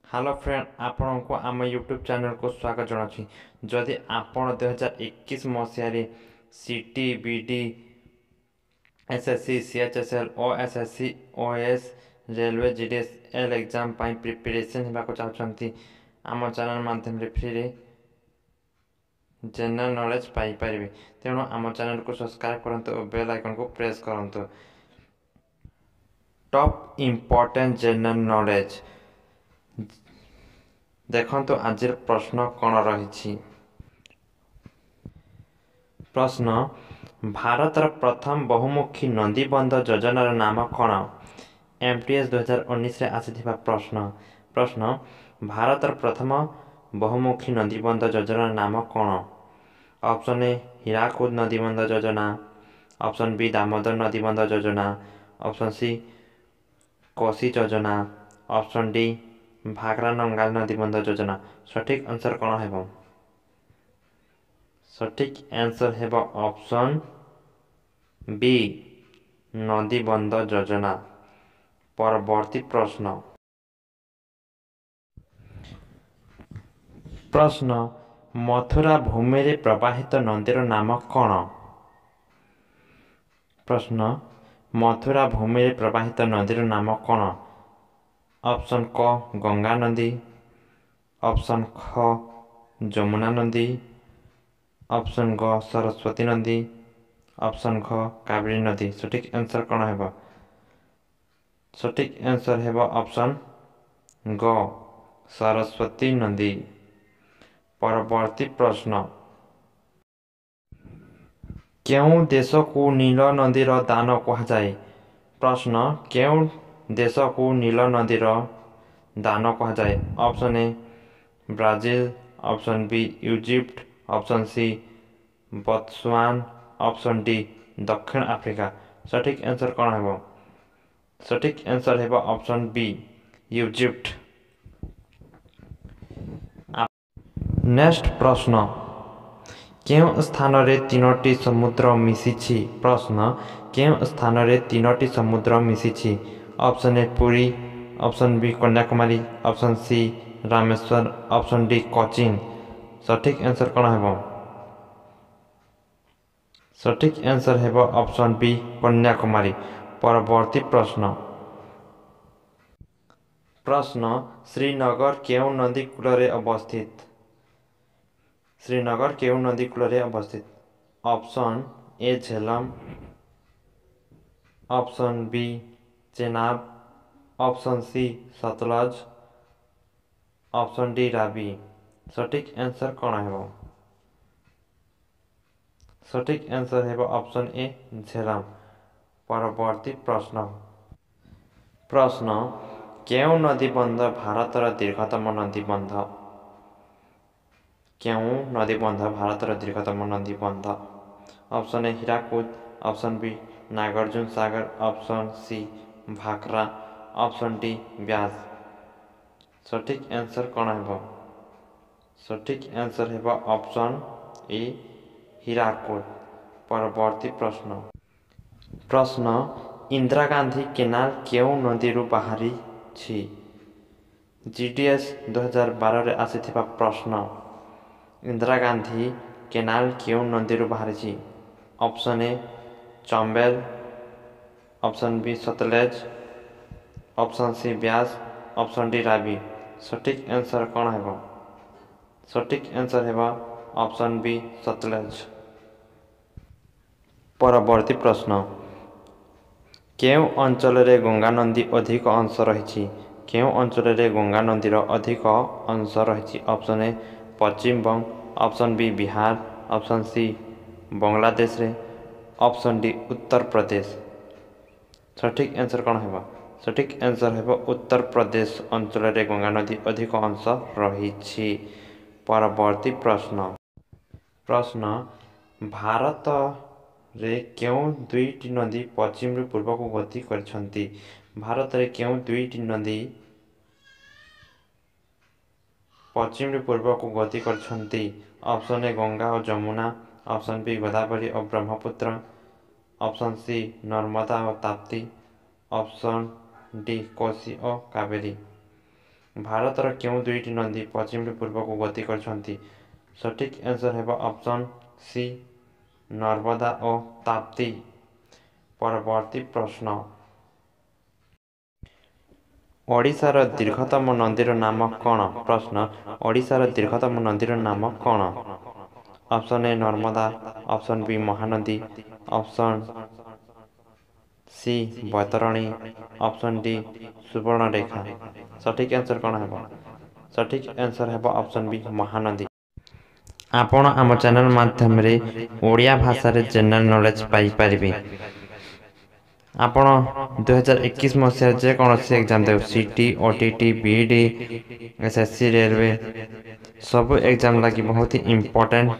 Hello friend आपण को आम यूट्यूब चैनल को स्वागत जनाची जदि आपण 2021 मसीह CT BD SSC CHSL OSSC OS railway GDS L exam पाई प्रिपरेशन होगा चाहते आम चैनल माध्यम फ्री रे जनरल नॉलेज पाई पारे तेणु आम चैनल को सब्सक्राइब करंतु और बेल आइकन को प्रेस करंतु। टॉप इम्पोर्टेंट जनरल नॉलेज देखंतु आज प्रश्न कौन रही। प्रश्न भारतर प्रथम बहुमुखी नदीबंध योजनार नाम कौन? एमटीएस 2019 आसीथिबा प्रश्न भारतर प्रथम बहुमुखी नदीबंध योजनार नाम कौन? ऑप्शन ए हीराकुद नदीबंध योजना, ऑप्शन बी दामोदर नदीबंध योजना, ऑप्शन सी कोसी योजना, ऑप्शन डी भाखरा नंगाल नदीबंध योजना। सठिक आंसर कौन है? सठिक आंसर है ऑप्शन बी नदीबंध योजना। परवर्ती प्रश्न मथुरा भूमि रे प्रवाहित नदीर नाम कौन? प्रश्न मथुरा भूमि रे प्रवाहित नदीर नाम कौन? ऑप्शन क गंगा नदी, ऑप्शन ख जमुना नदी, ऑप्शन ग सरस्वती नदी, ऑप्शन घ कावेरी नदी। सठिक आंसर कौन है? सठिक आंसर है ऑप्शन ग सरस्वती नदी। परवर्ती प्रश्न केउं देश को नील नदीर दान कहुए? प्रश्न केउं देश को नील नदीर दान कहुए? Option A Brazil, option B Egypt, option C Botswana, option D दक्षिण अफ्रीका। सठिक आंसर कौन है? सठिक आंसर है ऑप्शन बी इजिप्ट। नेक्स्ट प्रश्न केउं स्थान रे तीनोटी समुद्र मिसिछि? प्रश्न केउं स्थान रे तीनोटी समुद्र मिसिछि? Option A Puri, option B Kanyakumari, option C Rameshwar, option D Cochin. सठिक आंसर कौन है? सठिक आंसर है ऑप्शन बी कन्याकुमारी। परवर्ती प्रश्न श्रीनगर केउं नदी कूल अवस्थित? श्रीनगर केउं नदी कूल अवस्थित? Option A Jhelum, option B Chenab, option C Sutlej, option D Ravi. सठिक आंसर कौन है? सठिक आंसर है ऑप्शन ए झेलम। परवर्ती प्रश्न केउं नदीबंध भारतर दीर्घतम नदीबंध? केउं नदीबंध भारतर दीर्घतम नदीबंध? Option A Hirakud, option B Nagarjuna Sagar, option C Bhakra, option D Beas. सठिक आंसर कौन है? सठिक आंसर है ऑप्शन ए हीराकुद। परवर्ती प्रश्न इंदिरा गांधी केनाल केउं नदी बाहरी छी? जीडीएस 2012 रे आसीथिबा प्रश्न इंदिरा गांधी केनाल केउं नदी बाहरी छी? Option A Chambal, option B Sutlej, option C Beas, option D Ravi. सठिक आंसर कौन है? सठिक आंसर है ऑप्शन बी सतलेज। परवर्ती प्रश्न केउं अंचल रे गंगा नदी अधिक अंश रही? केउं अंचल रे गंगा नदीर अधिक अंश रही? Option A Paschim Banga, option B Bihar, option C Bangladesh रे, ऑप्शन डी उत्तर प्रदेश। सठिक आंसर कौन है? सठिक आंसर है उत्तर प्रदेश अंचल रे गंगा नदी अधिक अंश रही। परवर्ती प्रश्न भारत रे केउं दुईटी नदी पश्चिम रू पूर्व को गति करछंती? भारत रे केउं दुईटी नदी पश्चिम रू पूर्व को गति करछंती? ऑप्शन ए गंगा और जमुना, ऑप्शन बी गोदावरी और ब्रह्मपुत्र, ऑप्शन सी नर्मदा और ताप्ती, ऑप्शन डी कोसी और कावेरी। ଭାରତର କେଉଁ ଦୁଇଟି ନଦୀ ପଶ୍ଚିମରୁ ପୂର୍ବକୁ ଗତି କରିଛନ୍ତି? ସଠିକ୍ ଆନ୍ସର୍ ହେବ ଅପସନ୍ ସି ନର୍ମଦା ଓ ତାପ୍ତି। ପରବର୍ତ୍ତୀ ପ୍ରଶ୍ନ। ଓଡ଼ିଶାର ଦୀର୍ଘତମ ନଦୀର ନାମ କ'ଣ? ପ୍ରଶ୍ନ। ଓଡ଼ିଶାର ଦୀର୍ଘତମ ନଦୀର ନାମ କ'ଣ? Option A Narmada, option B Mahanadi, option C Baitarani, option D Subarnarekha. ସଠିକ୍ ଆନ୍ସର୍ କ'ଣ ହେବ? ସଠିକ୍ ଆନ୍ସର୍ ହେବ ଅପସନ୍ ବି ମହାନଦୀ। ଆପଣ ଆମ ଚ୍ୟାନେଲ୍ ମାଧ୍ୟମରେ ଓଡ଼ିଆ ଭାଷାରେ ଜେନେରାଲ୍ ନଲେଜ୍ ପାଇପାରିବେ। ଆପଣ 2021 ମସିହାରେ ଯେକୌଣସି ଏକ୍ଜାମ୍ ଦେବେ, CT, OTT, BED, SSC, railway, ସବୁ ଏକ୍ଜାମ୍ ଲାଗି ବହୁତ ଇମ୍ପୋର୍ଟାଣ୍ଟ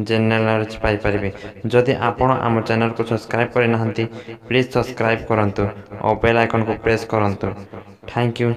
ଜେନେରାଲ୍ ନଲେଜ୍ ପାଇପାରିବେ। ଯଦି ଆପଣ ଆମ ଚ୍ୟାନେଲ୍କୁ ସବସ୍କ୍ରାଇବ୍ କରିନାହାନ୍ତି, ପ୍ଲିଜ୍ ସବସ୍କ୍ରାଇବ୍ କରନ୍ତୁ ଓ ବେଲ୍ ଆଇକନ୍କୁ ପ୍ରେସ୍ କରନ୍ତୁ। Thank you.